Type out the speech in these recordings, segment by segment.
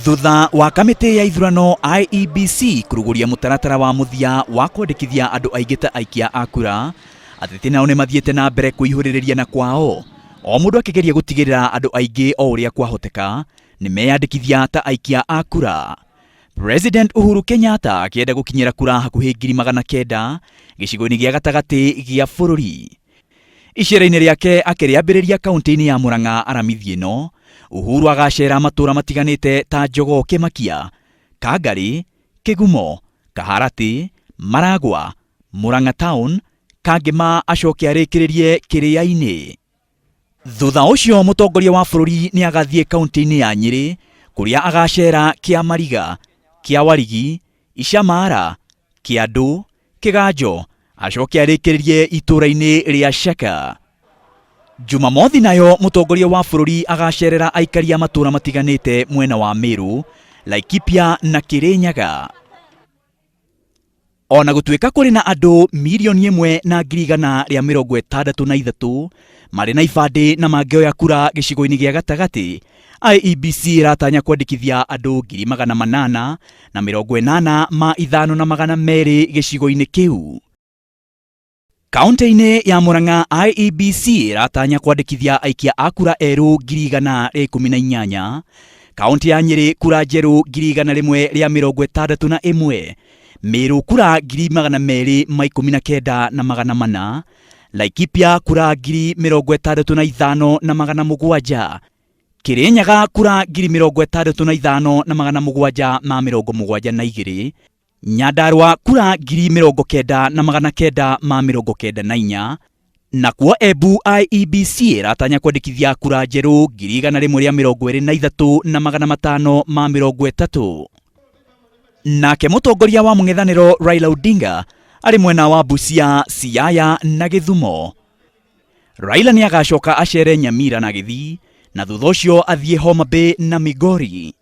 Thutha wa kamiti ya ithurano IEBC kuruguria mutaratara wa muthia wa kwandikithia andu aingi ta aikia a kura, ateti nao nimathiete na mbere kuihuririria na kwao, o mundu akigeria gutigirira andu aingi o uria kwahoteka ni meyandikithia ta aikia a kura. President Uhuru Kenyatta akienda gukinyira kura hakuhi 900 gicigo-ini gia gatagati gia bururi. Icera-ini riake akiriambiriria kaunti-ini ya Murang'a aramithie no, Uhuru agacera matura matiganite ta Njogo, Kimakia, Kangari, Kigumo, Kaharati, Maragwa, Murang'a Town, Kangema acoke arikiririe Kiria-ini. Thutha ucio mutongoria wa bururi ni agathie kaunti-ini ya Nyeri kuria agacera Kiamariga, Kiawarigi, Icamara, Kiandu, Kiganjo, acoke arikiririe itura-ini ria Shaka. Jumamothi nayo mutongoria wa bururi agacerera aikaria matura matiganite mwena wa Meru, Laikipia na Kirinyaga. Ona gutuika kuri na andu milioni 1,163 mari na ibande na mangioya kura gicigo-ini gia gatagati, IEBC iratanya kwandikithia andu 885,200 gicigo-ini kiu. Kaunti-ini ya Murang'a, IEBC iratanya kwandikithia aikia a kura eru 118. Kaunti ya Nyeri kura njeru 161, Meru kura 219,400, Laikipia kura 65,700, Kirinyaga kura 65,772, Nyandarua kura 90,994, nakuo Embu IEBC iratanya kwandikithia kura njeru 123,530. Nake mutongoria wa mung'ethaniro Raila Odinga ari mwena wa Busia, Siaya na Githumo. Raila ni agacoka acere Nyamira na Githii, na thutha ucio athie Homa Bay na Migori.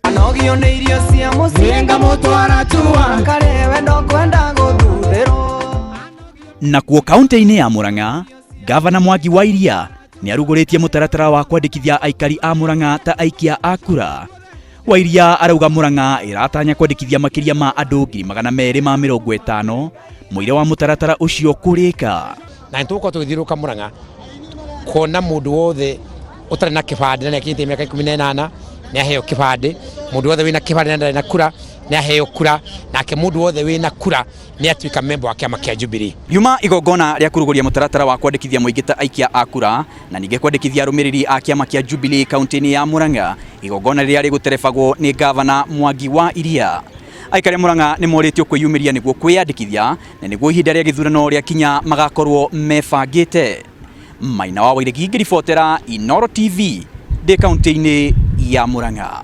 Nakuo kaunti-ini ya Murang'a, Gavana Mwangi wa Iria ni aruguritie mutaratara wa kwandikithia aikari a Murang'a ta aikia a kura. Wa Iria arauga Murang'a iratanya kwandikithia makiria ma andu 250,000 muire wa mutaratara ucio kurika. Na ntuko tugithiruka Murang'a kona mundu wothe utari na kibande na akite miaka 18 ni aheo kibande, mundu wothe wina kibande na kura ni aheo kura, nake mundu wothe wina kura ni atuika member wa kiama kia Jubilee. Yuma igongona ria kuruguria mutaratara wa kwandikithia muingi ta aikia a kura na ninge kwandikithia arumiriri a kiama kia Jubilee kaunti-ini ya Murang'a, igongona riria riguterefagwo ni Gavana Mwangi wa Iria. Aikari Murang'a ni moritio kwiyumiria niguo kwiyandikithia na niguo ihinda ria githurano ria kinya magakorwo mebangite. Maina wa Wairegi ngiribotera Inooro TV de kaunti-ini ya Murang'a.